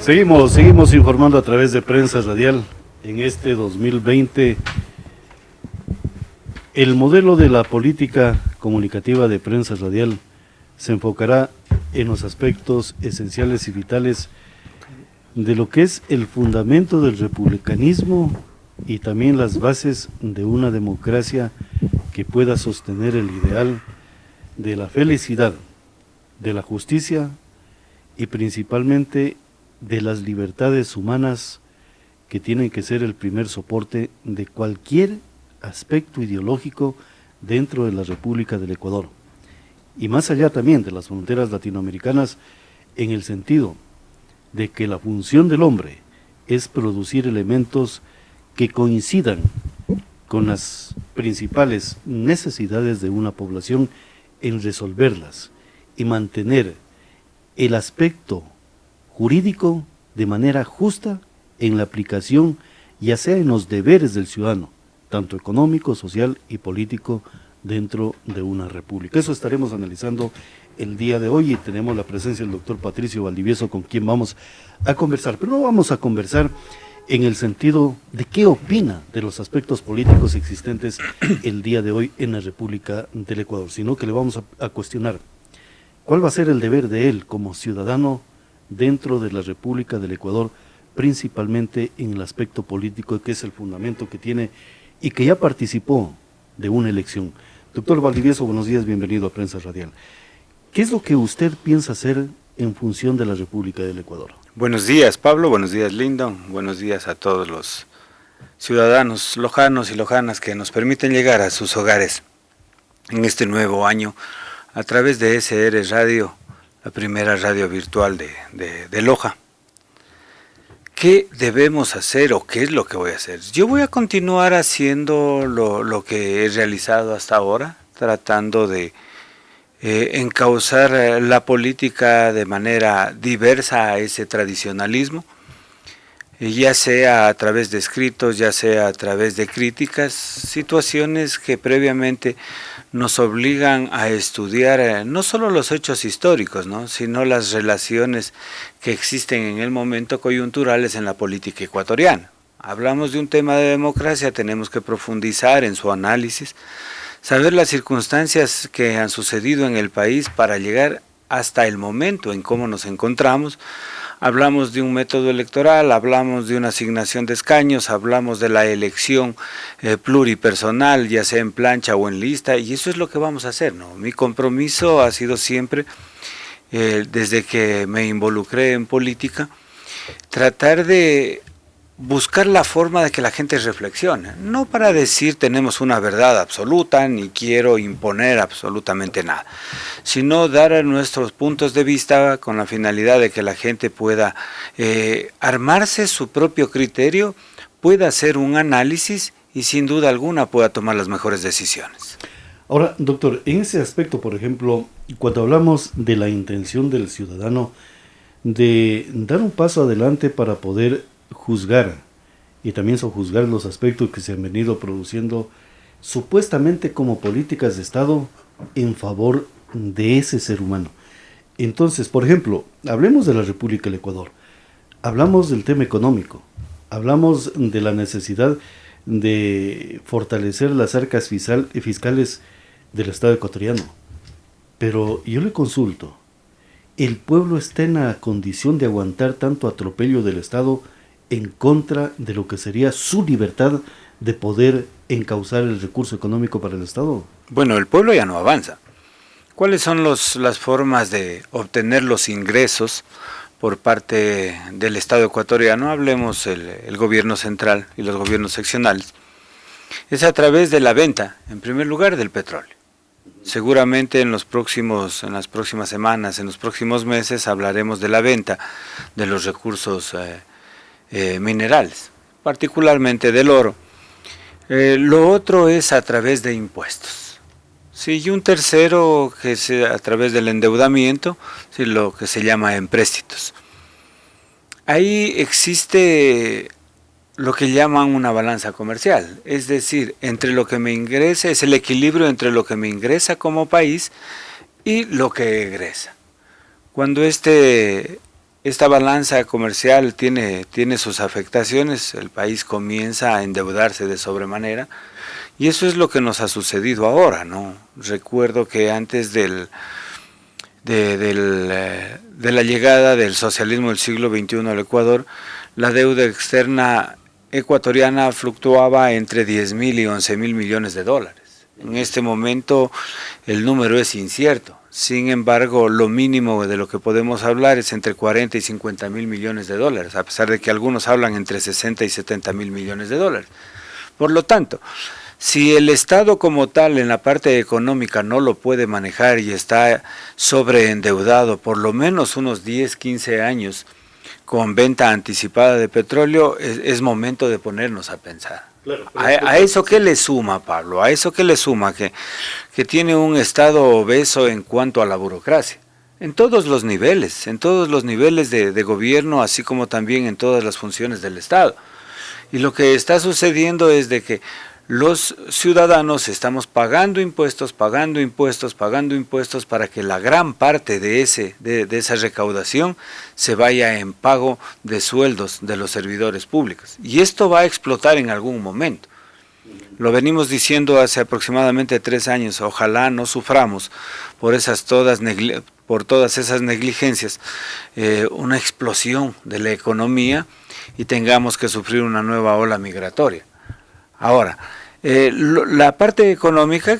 Seguimos informando a través de Prensa Radial. En este 2020, el modelo de la política comunicativa de Prensa Radial se enfocará en los aspectos esenciales y vitales de lo que es el fundamento del republicanismo y también las bases de una democracia que pueda sostener el ideal de la felicidad, de la justicia y principalmente de las libertades humanas, que tienen que ser el primer soporte de cualquier aspecto ideológico dentro de la República del Ecuador, y más allá también de las fronteras latinoamericanas, en el sentido de que la función del hombre es producir elementos que coincidan con las principales necesidades de una población en resolverlas y mantener el aspecto jurídico de manera justa en la aplicación, ya sea en los deberes del ciudadano, tanto económico, social y político dentro de una república. Eso estaremos analizando el día de hoy y tenemos la presencia del doctor Patricio Valdivieso, con quien vamos a conversar, pero no vamos a conversar en el sentido de qué opina de los aspectos políticos existentes el día de hoy en la República del Ecuador, sino que le vamos a cuestionar cuál va a ser el deber de él como ciudadano dentro de la República del Ecuador, principalmente en el aspecto político, que es el fundamento que tiene y que ya participó de una elección. Doctor Valdivieso, buenos días, bienvenido a Prensa Radial. ¿Qué es lo que usted piensa hacer en función de la República del Ecuador? Buenos días, Pablo, buenos días, Lyndon, buenos días a todos los ciudadanos lojanos y lojanas que nos permiten llegar a sus hogares en este nuevo año a través de SR Radio, la primera radio virtual de Loja. ¿Qué debemos hacer o qué es lo que voy a hacer? Yo voy a continuar haciendo lo que he realizado hasta ahora, tratando de encauzar la política de manera diversa a ese tradicionalismo, ya sea a través de escritos, ya sea a través de críticas, situaciones que previamente nos obligan a estudiar no solo los hechos históricos, ¿no?, sino las relaciones que existen en el momento coyunturales en la política ecuatoriana. Hablamos de un tema de democracia, tenemos que profundizar en su análisis, saber las circunstancias que han sucedido en el país para llegar hasta el momento en cómo nos encontramos. Hablamos de un método electoral, hablamos de una asignación de escaños, hablamos de la elección pluripersonal, ya sea en plancha o en lista, y eso es lo que vamos a hacer, ¿no? Mi compromiso ha sido siempre, desde que me involucré en política, tratar de buscar la forma de que la gente reflexione, no para decir tenemos una verdad absoluta, ni quiero imponer absolutamente nada, sino dar nuestros puntos de vista con la finalidad de que la gente pueda armarse su propio criterio, pueda hacer un análisis y sin duda alguna pueda tomar las mejores decisiones. Ahora, doctor, en ese aspecto, por ejemplo, cuando hablamos de la intención del ciudadano de dar un paso adelante para poder juzgar y también sojuzgar los aspectos que se han venido produciendo supuestamente como políticas de Estado en favor de ese ser humano. Entonces, por ejemplo, hablemos de la República del Ecuador, hablamos del tema económico, hablamos de la necesidad de fortalecer las arcas fiscales del Estado ecuatoriano, pero yo le consulto, ¿el pueblo está en la condición de aguantar tanto atropello del Estado en contra de lo que sería su libertad de poder encauzar el recurso económico para el Estado? Bueno, el pueblo ya no avanza. ¿Cuáles son las formas de obtener los ingresos por parte del Estado ecuatoriano? Hablemos el gobierno central y los gobiernos seccionales. Es a través de la venta, en primer lugar, del petróleo. Seguramente en las próximas semanas, en los próximos meses, hablaremos de la venta de los recursos minerales, particularmente del oro. Lo otro es a través de impuestos. Sí, y un tercero que es a través del endeudamiento, sí, lo que se llama empréstitos. Ahí existe lo que llaman una balanza comercial, es decir, entre lo que me ingresa, es el equilibrio entre lo que me ingresa como país y lo que egresa. Cuando este esta balanza comercial tiene sus afectaciones, el país comienza a endeudarse de sobremanera, y eso es lo que nos ha sucedido ahora, ¿no? Recuerdo que antes de la llegada del socialismo del siglo XXI al Ecuador, la deuda externa ecuatoriana fluctuaba entre 10.000 y 11.000 millones de dólares. En este momento el número es incierto. Sin embargo, lo mínimo de lo que podemos hablar es entre 40 y 50 mil millones de dólares, a pesar de que algunos hablan entre 60 y 70 mil millones de dólares. Por lo tanto, si el Estado como tal en la parte económica no lo puede manejar y está sobreendeudado por lo menos unos 10, 15 años con venta anticipada de petróleo, es momento de ponernos a pensar. Claro, a eso que le suma, Pablo, a eso que le suma que tiene un Estado obeso en cuanto a la burocracia, en todos los niveles de gobierno, así como también en todas las funciones del Estado. Y lo que está sucediendo es de que los ciudadanos estamos pagando impuestos para que la gran parte de esa recaudación se vaya en pago de sueldos de los servidores públicos. Y esto va a explotar en algún momento. Lo venimos diciendo hace aproximadamente 3 años, ojalá no suframos por todas esas negligencias, una explosión de la economía y tengamos que sufrir una nueva ola migratoria. Ahora, la parte económica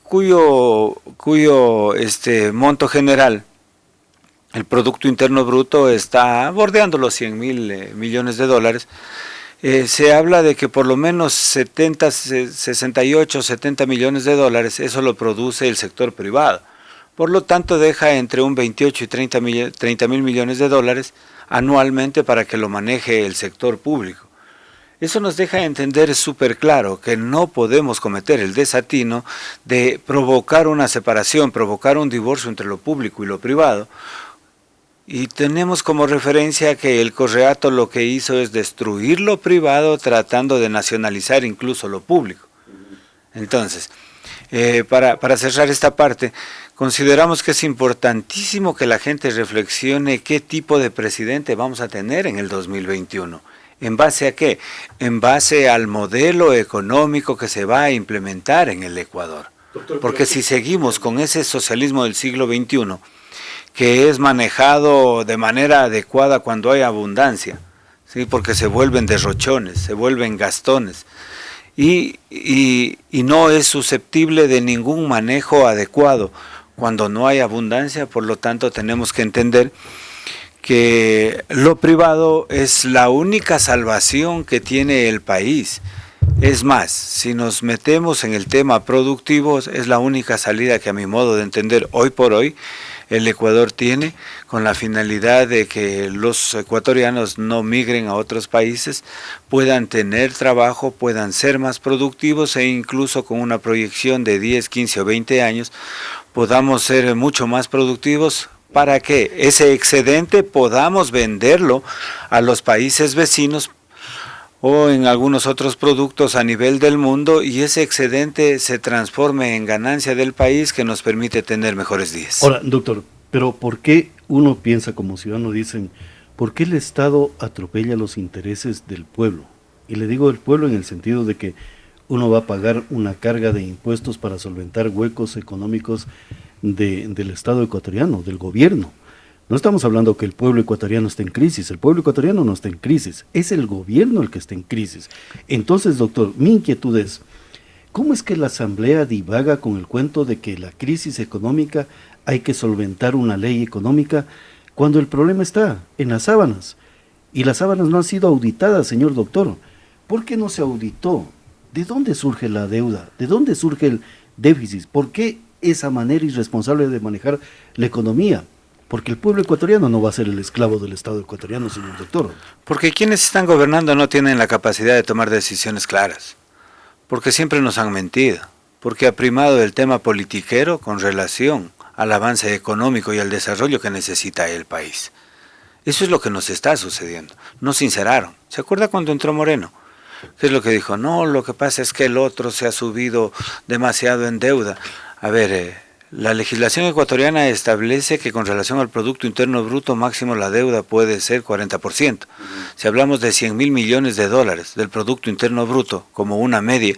cuyo monto general, el Producto Interno Bruto, está bordeando los 100.000 millones de dólares, se habla de que por lo menos 68, 70 millones de dólares, eso lo produce el sector privado. Por lo tanto, deja entre un 28 y 30 mil millones de dólares anualmente para que lo maneje el sector público. Eso nos deja entender súper claro que no podemos cometer el desatino de provocar una separación, provocar un divorcio entre lo público y lo privado. Y tenemos como referencia que el Correato lo que hizo es destruir lo privado tratando de nacionalizar incluso lo público. Entonces, para cerrar esta parte, consideramos que es importantísimo que la gente reflexione qué tipo de presidente vamos a tener en el 2021. ¿En base a qué? En base al modelo económico que se va a implementar en el Ecuador. Porque si seguimos con ese socialismo del siglo XXI, que es manejado de manera adecuada cuando hay abundancia, ¿sí? Porque se vuelven derrochones, se vuelven gastones, y no es susceptible de ningún manejo adecuado cuando no hay abundancia. Por lo tanto, tenemos que entender que lo privado es la única salvación que tiene el país. Es más, si nos metemos en el tema productivo, es la única salida que, a mi modo de entender, hoy por hoy el Ecuador tiene, con la finalidad de que los ecuatorianos no migren a otros países, puedan tener trabajo, puedan ser más productivos e incluso con una proyección de 10, 15 o 20 años podamos ser mucho más productivos, para que ese excedente podamos venderlo a los países vecinos o en algunos otros productos a nivel del mundo, y ese excedente se transforme en ganancia del país que nos permite tener mejores días. Ahora, doctor, pero ¿por qué uno piensa como ciudadano, dicen, por qué el Estado atropella los intereses del pueblo? Y le digo del pueblo en el sentido de que uno va a pagar una carga de impuestos para solventar huecos económicos del Estado ecuatoriano, del gobierno. No estamos hablando que el pueblo ecuatoriano esté en crisis, el pueblo ecuatoriano no está en crisis, es el gobierno el que está en crisis. Entonces, doctor, mi inquietud es, ¿cómo es que la Asamblea divaga con el cuento de que la crisis económica hay que solventar una ley económica cuando el problema está en las sábanas? Y las sábanas no han sido auditadas, señor doctor. ¿Por qué no se auditó? ¿De dónde surge la deuda? ¿De dónde surge el déficit? ¿Por qué esa manera irresponsable de manejar la economía? Porque el pueblo ecuatoriano no va a ser el esclavo del Estado ecuatoriano, señor doctor. Porque quienes están gobernando no tienen la capacidad de tomar decisiones claras. Porque siempre nos han mentido. Porque ha primado el tema politiquero con relación al avance económico y al desarrollo que necesita el país. Eso es lo que nos está sucediendo. Nos sinceraron. ¿Se acuerda cuando entró Moreno? ¿Qué es lo que dijo? No, lo que pasa es que el otro se ha subido demasiado en deuda. A ver, La legislación ecuatoriana establece que con relación al Producto Interno Bruto máximo la deuda puede ser 40%. Si hablamos de 100.000 millones de dólares del Producto Interno Bruto como una media,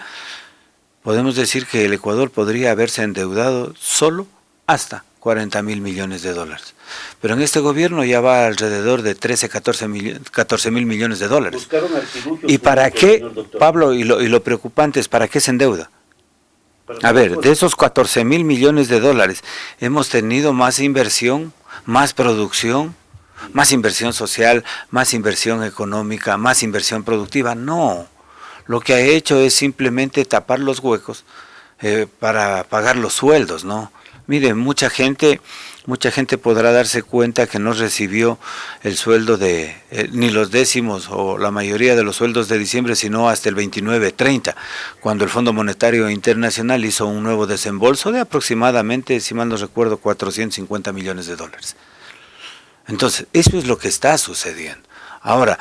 podemos decir que el Ecuador podría haberse endeudado solo hasta 40.000 millones de dólares. Pero en este gobierno ya va alrededor de 14.000 millones de dólares. Buscaron artilugios. ¿Y para públicos, qué, señor doctor. Pablo, y lo preocupante es para qué se endeuda? A ver, de esos 14.000 millones de dólares, hemos tenido más inversión, más producción, más inversión social, más inversión económica, más inversión productiva. No, lo que ha hecho es simplemente tapar los huecos para pagar los sueldos, ¿no? Mire, mucha gente podrá darse cuenta que no recibió el sueldo de ni los décimos o la mayoría de los sueldos de diciembre, sino hasta el 29-30, cuando el Fondo Monetario Internacional hizo un nuevo desembolso de aproximadamente, si mal no recuerdo, 450 millones de dólares. Entonces, eso es lo que está sucediendo. Ahora,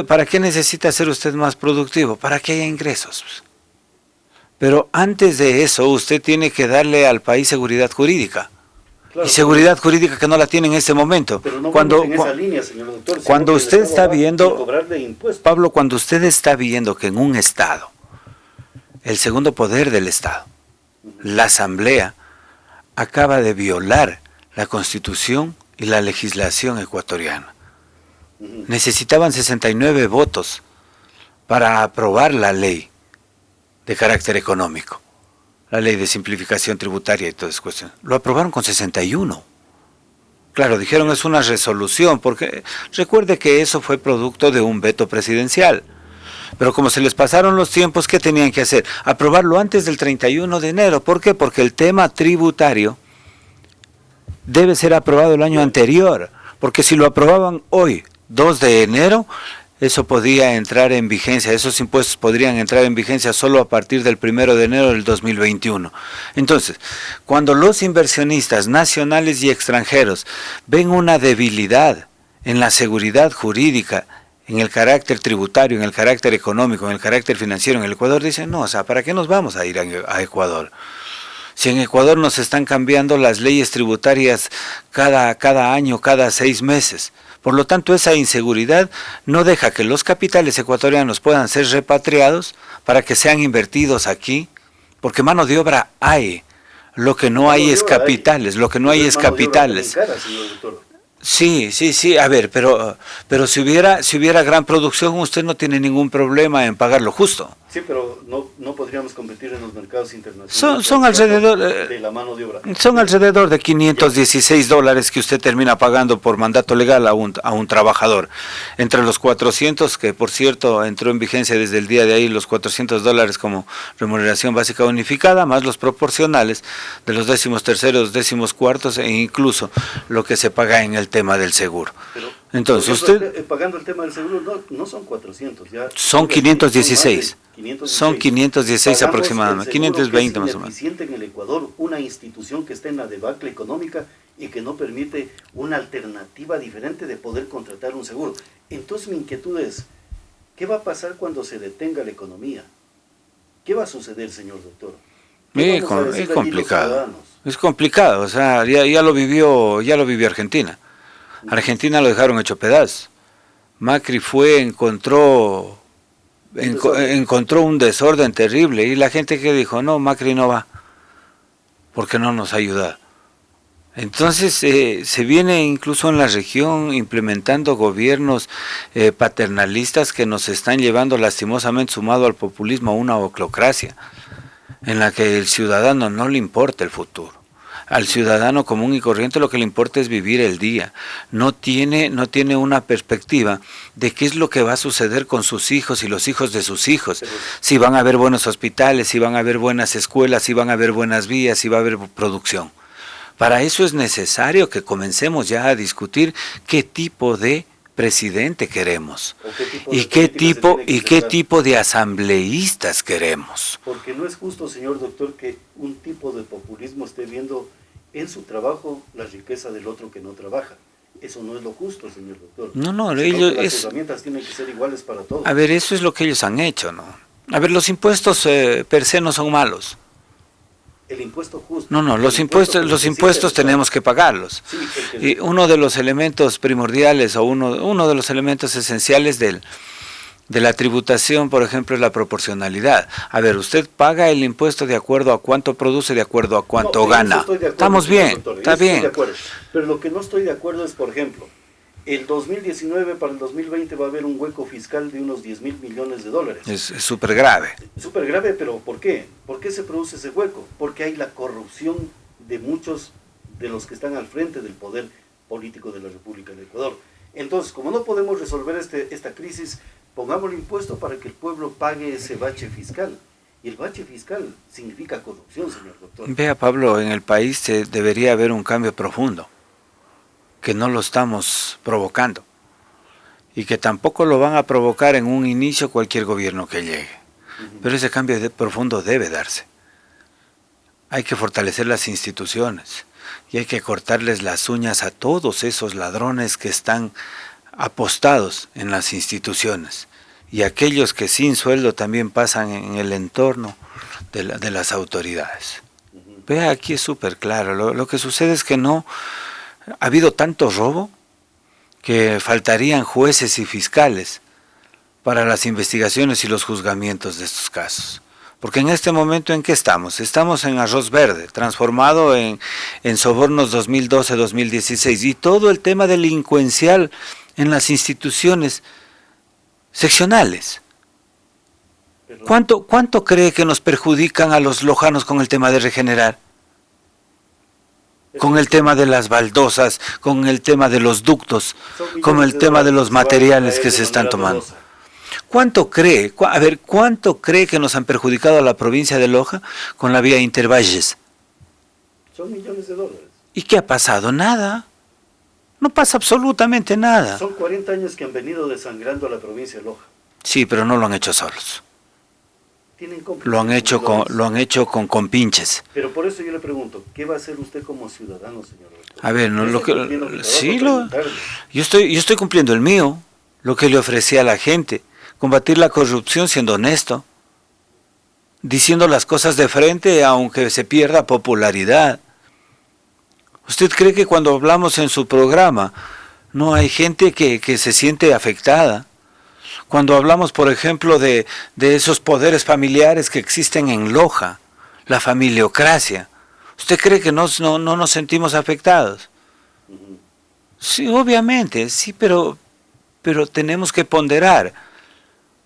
¿para qué necesita ser usted más productivo? Para que haya ingresos. Pero antes de eso, usted tiene que darle al país seguridad jurídica. Claro, y seguridad jurídica que no la tiene en este momento. Pero no vamos en esa línea, señor doctor. Cuando usted está viendo, Pablo, cuando usted está viendo que en un Estado, el segundo poder del Estado, la Asamblea, acaba de violar la Constitución y la legislación ecuatoriana. Necesitaban 69 votos para aprobar la ley de carácter económico, la ley de simplificación tributaria y todas esas cuestiones. Lo aprobaron con 61. Claro, dijeron es una resolución, porque recuerde que eso fue producto de un veto presidencial. Pero como se les pasaron los tiempos, ¿qué tenían que hacer? Aprobarlo antes del 31 de enero. ¿Por qué? Porque el tema tributario debe ser aprobado el año anterior, porque si lo aprobaban hoy, 2 de enero, eso podía entrar en vigencia, esos impuestos podrían entrar en vigencia solo a partir del 1 de enero del 2021. Entonces, cuando los inversionistas nacionales y extranjeros ven una debilidad en la seguridad jurídica, en el carácter tributario, en el carácter económico, en el carácter financiero en el Ecuador, dicen, no, o sea, ¿para qué nos vamos a ir a Ecuador? Si en Ecuador nos están cambiando las leyes tributarias cada año, cada 6 meses. Por lo tanto, esa inseguridad no deja que los capitales ecuatorianos puedan ser repatriados para que sean invertidos aquí, porque mano de obra hay. Lo que no hay es capitales, lo que no hay es capitales. Sí, a ver, pero si hubiera gran producción, usted no tiene ningún problema en pagar lo justo. Sí, pero no podríamos competir en los mercados internacionales. Son alrededor de la mano de obra. Son alrededor de $516 que usted termina pagando por mandato legal a un trabajador. Entre los 400, que por cierto entró en vigencia desde el día de ahí, los $400 como remuneración básica unificada, más los proporcionales de los 13º, 14º e incluso lo que se paga en el tema del seguro. Pero, entonces ejemplo, usted... pagando el tema del seguro no son 400, ya son 516. Son 516 Pagamos aproximadamente, 520 más o menos. Es ineficiente en el Ecuador una institución que está en la debacle económica y que no permite una alternativa diferente de poder contratar un seguro. Entonces mi inquietud es, ¿qué va a pasar cuando se detenga la economía? ¿Qué va a suceder, señor doctor? Es complicado. Es complicado, o sea, ya lo vivió Argentina. Argentina lo dejaron hecho pedazos. Macri encontró un desorden terrible y la gente que dijo, no, Macri no va, porque no nos ayuda. Entonces se viene incluso en la región implementando gobiernos paternalistas que nos están llevando lastimosamente, sumado al populismo, a una oclocracia, en la que el ciudadano no le importa el futuro. Al ciudadano común y corriente lo que le importa es vivir el día. No tiene una perspectiva de qué es lo que va a suceder con sus hijos y los hijos de sus hijos. Si van a haber buenos hospitales, si van a haber buenas escuelas, si van a haber buenas vías, si va a haber producción. Para eso es necesario que comencemos ya a discutir qué tipo de presidente queremos y qué tipo de asambleístas queremos. Porque no es justo, señor doctor, que un tipo de populismo esté viendo en su trabajo la riqueza del otro que no trabaja. Eso no es lo justo, señor doctor. No, las herramientas tienen que ser iguales para todos. A ver, eso es lo que ellos han hecho, ¿no? A ver, los impuestos per se no son malos. el impuesto justo. No, los impuestos tenemos que pagarlos. Sí, y uno de los elementos primordiales o uno de los elementos esenciales de la tributación, por ejemplo, es la proporcionalidad. A ver, usted paga el impuesto de acuerdo a cuánto produce, de acuerdo a cuánto gana. Estamos bien, está bien. Pero lo que no estoy de acuerdo es, por ejemplo, el 2019 para el 2020 va a haber un hueco fiscal de unos 10.000 millones de dólares. Es súper grave. Súper grave, pero ¿por qué? ¿Por qué se produce ese hueco? Porque hay la corrupción de muchos de los que están al frente del poder político de la República de Ecuador. Entonces, como no podemos resolver esta crisis, pongamos el impuesto para que el pueblo pague ese bache fiscal. Y el bache fiscal significa corrupción, señor doctor. Vea, Pablo, en el país debería haber un cambio profundo, que no lo estamos provocando, y que tampoco lo van a provocar en un inicio cualquier gobierno que llegue. Pero ese cambio profundo debe darse. Hay que fortalecer las instituciones, y hay que cortarles las uñas a todos esos ladrones que están apostados en las instituciones, y aquellos que sin sueldo también pasan en el entorno de las autoridades. Vea, aquí es súper claro. Lo que sucede es que ha habido tanto robo que faltarían jueces y fiscales para las investigaciones y los juzgamientos de estos casos. Porque en este momento, ¿en qué estamos? Estamos en arroz verde, transformado en sobornos 2012-2016, y todo el tema delincuencial en las instituciones seccionales. ¿Cuánto cree que nos perjudican a los lojanos con el tema de regenerar? Con el tema de las baldosas, con el tema de los ductos, con el tema de los materiales que se están tomando. ¿Cuánto cree que nos han perjudicado a la provincia de Loja con la vía Intervalles? Son millones de dólares. ¿Y qué ha pasado? Nada. No pasa absolutamente nada. Son 40 años que han venido desangrando a la provincia de Loja. Sí, pero no lo han hecho solos. Tienen Lo han hecho con compinches. Pero por eso yo le pregunto, ¿qué va a hacer usted como ciudadano, señor doctor? A ver, yo estoy cumpliendo el mío, lo que le ofrecí a la gente, combatir la corrupción siendo honesto, diciendo las cosas de frente aunque se pierda popularidad. ¿Usted cree que cuando hablamos en su programa no hay gente que se siente afectada? Cuando hablamos, por ejemplo, de esos poderes familiares que existen en Loja, la familiocracia, ¿usted cree que no nos sentimos afectados? Sí, obviamente, sí, pero tenemos que ponderar.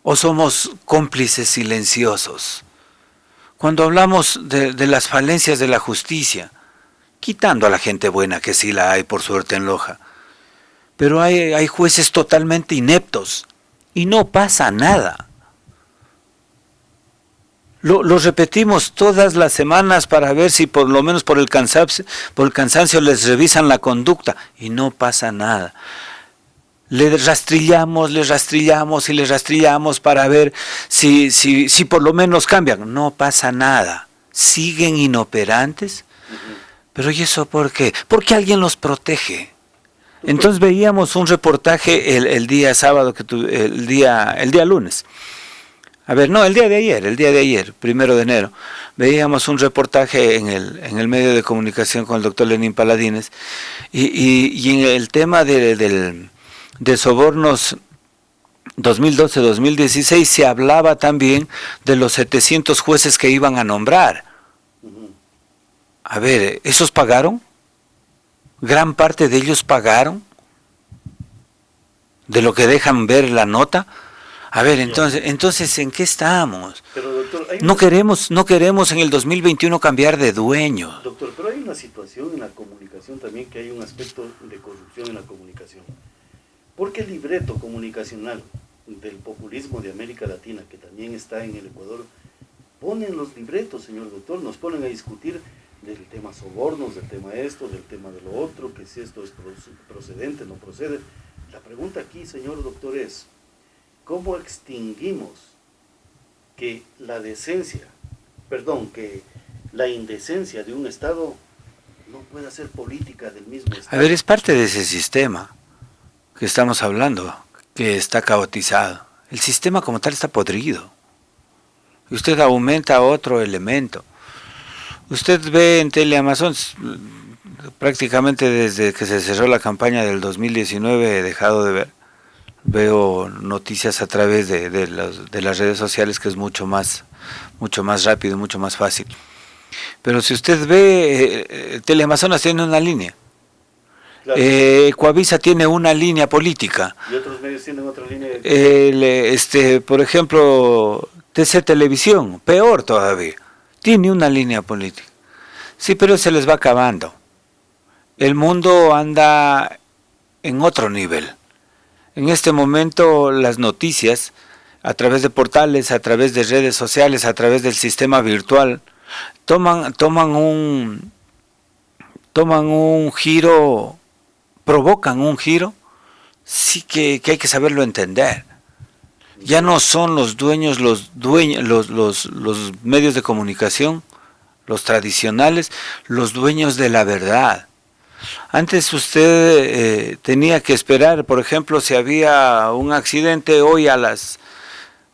¿O somos cómplices silenciosos? Cuando hablamos de las falencias de la justicia, quitando a la gente buena, que sí la hay por suerte en Loja, pero hay jueces totalmente ineptos, y no pasa nada. Lo repetimos todas las semanas para ver si por lo menos por el cansancio les revisan la conducta, y no pasa nada. Les rastrillamos para ver si por lo menos cambian. No pasa nada. Siguen inoperantes. Pero ¿y eso por qué? Porque alguien los protege. Entonces veíamos un reportaje el día sábado, el día lunes. El día de ayer, 1 de enero, veíamos un reportaje en el medio de comunicación con el doctor Lenín Paladines, y en el tema de sobornos 2012-2016 se hablaba también de los 700 jueces que iban a nombrar. A ver, ¿esos pagaron? ¿Gran parte de ellos pagaron? ¿De lo que dejan ver la nota? A ver, entonces ¿en qué estamos? Pero, doctor, no queremos en el 2021 cambiar de dueño. Doctor, pero hay una situación en la comunicación también, que hay un aspecto de corrupción en la comunicación. Porque el libreto comunicacional del populismo de América Latina, que también está en el Ecuador, ponen los libretos, señor doctor, nos ponen a discutir del tema sobornos, del tema esto, del tema de lo otro, que si esto es procedente, no procede. La pregunta aquí, señor doctor, es, ¿cómo extinguimos que la indecencia de un Estado no pueda ser política del mismo Estado? A ver, es parte de ese sistema que estamos hablando, que está caotizado. El sistema como tal está podrido. Y usted aumenta otro elemento. Usted ve en Teleamazon, prácticamente desde que se cerró la campaña del 2019 he dejado de ver. Veo noticias a través de las redes sociales, que es mucho más rápido, mucho más fácil. Pero si usted ve, Teleamazonas tiene una línea. Claro. Coavisa tiene una línea política. Y otros medios tienen otra línea. Por ejemplo, TC Televisión, peor todavía, tiene una línea política. Sí, pero se les va acabando. El mundo anda en otro nivel. En este momento las noticias, a través de portales, a través de redes sociales, a través del sistema virtual, toman un giro, provocan un giro, sí que hay que saberlo entender. Ya no son los medios de comunicación, los tradicionales, los dueños de la verdad. Antes usted tenía que esperar, por ejemplo, si había un accidente hoy a las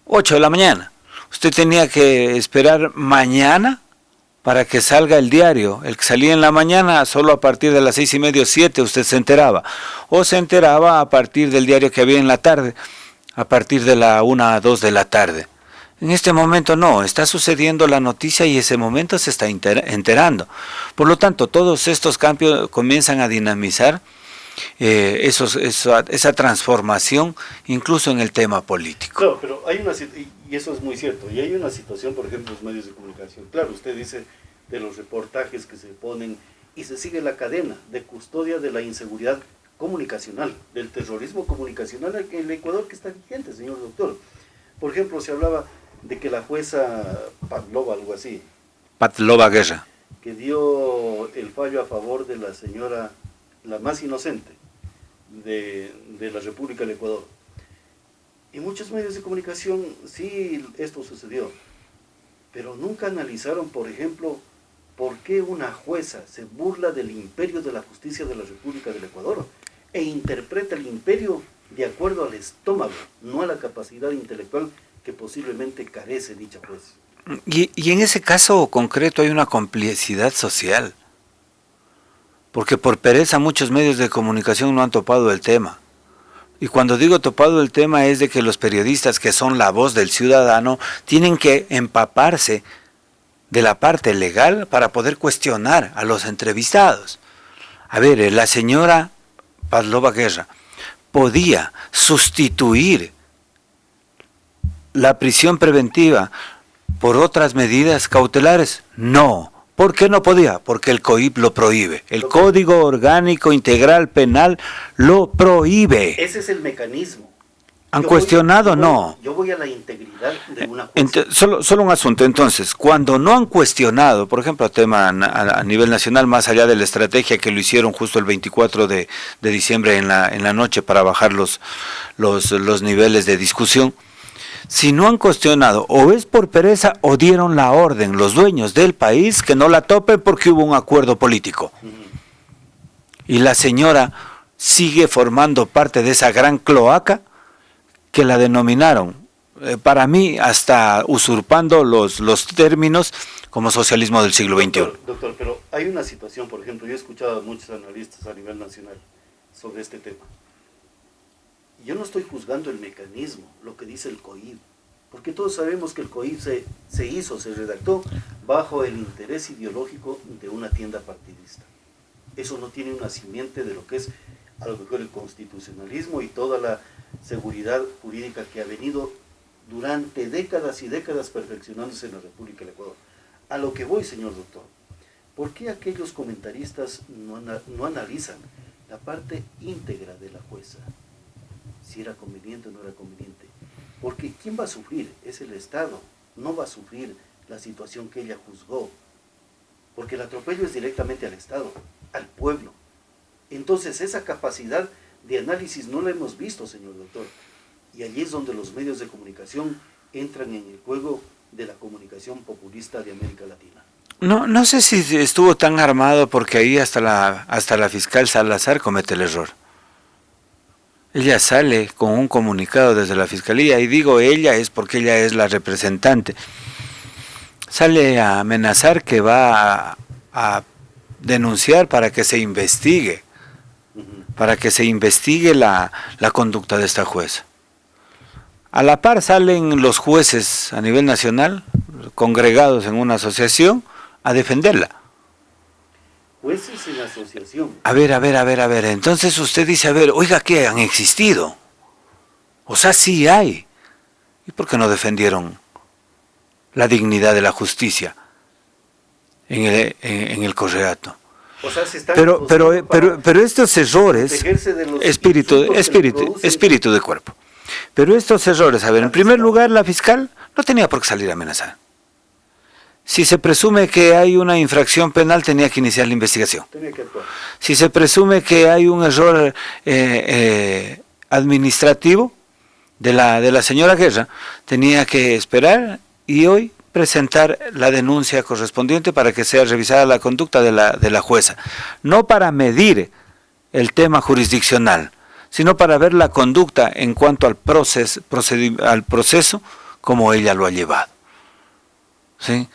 8 de la mañana. Usted tenía que esperar mañana para que salga el diario. El que salía en la mañana, solo a partir de las 6:30 o 7 usted se enteraba. O se enteraba a partir del diario que había en la tarde, a partir de la 1 a 2 de la tarde. En este momento no, está sucediendo la noticia y ese momento se está enterando. Por lo tanto, todos estos cambios comienzan a dinamizar esa transformación, incluso en el tema político. Claro, pero hay una, y eso es muy cierto, y hay una situación, por ejemplo, en los medios de comunicación. Claro, usted dice de los reportajes que se ponen y se sigue la cadena de custodia de la inseguridad comunicacional, del terrorismo comunicacional en el Ecuador que está vigente, señor doctor. Por ejemplo, se hablaba de que la jueza Pavlova, algo así, Pavlova Guerra, que dio el fallo a favor de la señora, la más inocente de la República del Ecuador. Y muchos medios de comunicación, sí, esto sucedió, pero nunca analizaron, por ejemplo, por qué una jueza se burla del imperio de la justicia de la República del Ecuador e interpreta el imperio de acuerdo al estómago, no a la capacidad intelectual que posiblemente carece dicha juez. Y en ese caso concreto hay una complicidad social, porque por pereza muchos medios de comunicación no han topado el tema. Y cuando digo topado el tema es de que los periodistas, que son la voz del ciudadano, tienen que empaparse de la parte legal para poder cuestionar a los entrevistados. A ver, la señora Pavlova Guerra podía sustituir la prisión preventiva por otras medidas cautelares. No. ¿Por qué no podía? Porque el COIP lo prohíbe. El Código Orgánico Integral Penal lo prohíbe. Ese es el mecanismo. ¿Han cuestionado? No. Yo voy a la integridad de una jueza. Solo un asunto. Entonces, cuando no han cuestionado, por ejemplo, tema a nivel nacional, más allá de la estrategia que lo hicieron justo el 24 de diciembre en la noche para bajar los niveles de discusión, si no han cuestionado, o es por pereza o dieron la orden los dueños del país que no la topen porque hubo un acuerdo político. Y la señora sigue formando parte de esa gran cloaca que la denominaron, para mí, hasta usurpando los términos como socialismo del siglo XXI. Doctor, pero hay una situación, por ejemplo, yo he escuchado a muchos analistas a nivel nacional sobre este tema. Yo no estoy juzgando el mecanismo, lo que dice el COIP, porque todos sabemos que el COIP se redactó bajo el interés ideológico de una tienda partidista. Eso no tiene una simiente de lo que es a lo mejor el constitucionalismo y toda la seguridad jurídica que ha venido durante décadas y décadas perfeccionándose en la República del Ecuador. A lo que voy, señor doctor, ¿por qué aquellos comentaristas no analizan la parte íntegra de la jueza? Si era conveniente o no era conveniente. Porque ¿quién va a sufrir? Es el Estado. No va a sufrir la situación que ella juzgó. Porque el atropello es directamente al Estado, al pueblo. Entonces esa capacidad de análisis no la hemos visto, señor doctor. Y allí es donde los medios de comunicación entran en el juego de la comunicación populista de América Latina. No sé si estuvo tan armado, porque ahí hasta la fiscal Salazar comete el error. Ella sale con un comunicado desde la Fiscalía, y digo ella es porque ella es la representante. sale a amenazar que va a denunciar para que se investigue, la conducta de esta jueza. A la par salen los jueces a nivel nacional, congregados en una asociación, a defenderla. Jueces en asociación. A ver, entonces usted dice, oiga, ¿qué? ¿Han existido? O sea, sí hay. ¿Y por qué no defendieron la dignidad de la justicia en el Correato? O sea, se están pero estos errores, espíritu de cuerpo. Pero estos errores, en primer lugar, la fiscal no tenía por qué salir a amenazar. Si se presume que hay una infracción penal, tenía que iniciar la investigación. Tenía que actuar. Si se presume que hay un error administrativo de la señora Guerra, tenía que esperar y hoy presentar la denuncia correspondiente para que sea revisada la conducta de la jueza. No para medir el tema jurisdiccional, sino para ver la conducta en cuanto al proceso como ella lo ha llevado. ¿Sí?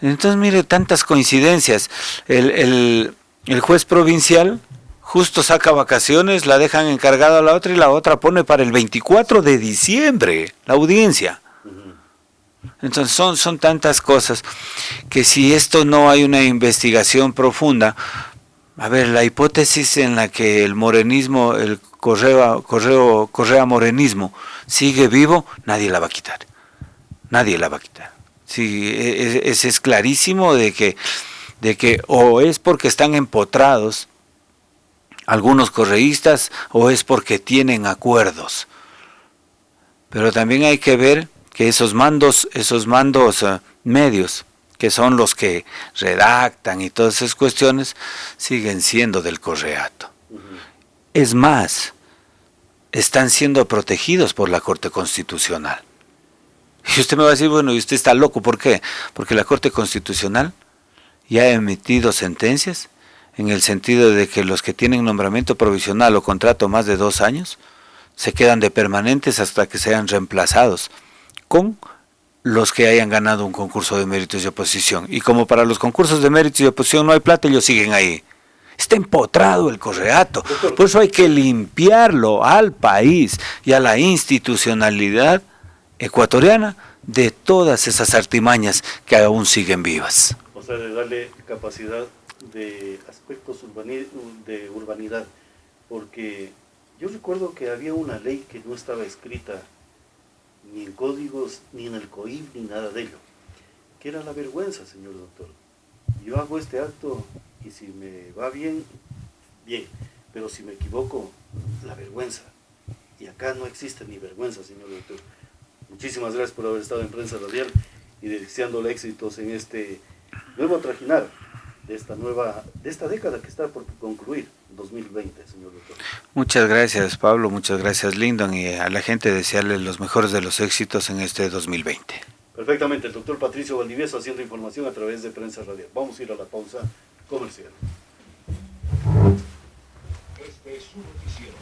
Entonces, mire, tantas coincidencias. El juez provincial justo saca vacaciones, la dejan encargada a la otra y la otra pone para el 24 de diciembre la audiencia. Entonces son tantas cosas que si esto no hay una investigación profunda, la hipótesis en la que el morenismo, el Correa morenismo sigue vivo, nadie la va a quitar. Sí, ese es clarísimo de que o es porque están empotrados algunos correístas o es porque tienen acuerdos. Pero también hay que ver que esos mandos medios, que son los que redactan y todas esas cuestiones, siguen siendo del Correato. Es más, están siendo protegidos por la Corte Constitucional. Y usted me va a decir, bueno, y usted está loco, ¿por qué? Porque la Corte Constitucional ya ha emitido sentencias en el sentido de que los que tienen nombramiento provisional o contrato más de 2 años se quedan de permanentes hasta que sean reemplazados con los que hayan ganado un concurso de méritos y oposición. Y como para los concursos de méritos y oposición no hay plata, ellos siguen ahí. Está empotrado el Correato. Por eso hay que limpiarlo al país y a la institucionalidad ecuatoriana de todas esas artimañas que aún siguen vivas. O sea, de darle capacidad de aspectos de urbanidad, porque yo recuerdo que había una ley que no estaba escrita ni en códigos, ni en el COIP, ni nada de ello, que era la vergüenza, señor doctor. Yo hago este acto y si me va bien, bien, pero si me equivoco, la vergüenza. Y acá no existe ni vergüenza, señor doctor. Muchísimas gracias por haber estado en Prensa Radial y deseándole éxitos en este nuevo trajinar de esta década que está por concluir, 2020, señor doctor. Muchas gracias, Pablo, muchas gracias, Lyndon, y a la gente desearle los mejores de los éxitos en este 2020. Perfectamente, el doctor Patricio Valdivieso haciendo información a través de Prensa Radial. Vamos a ir a la pausa comercial. Este es su noticiero.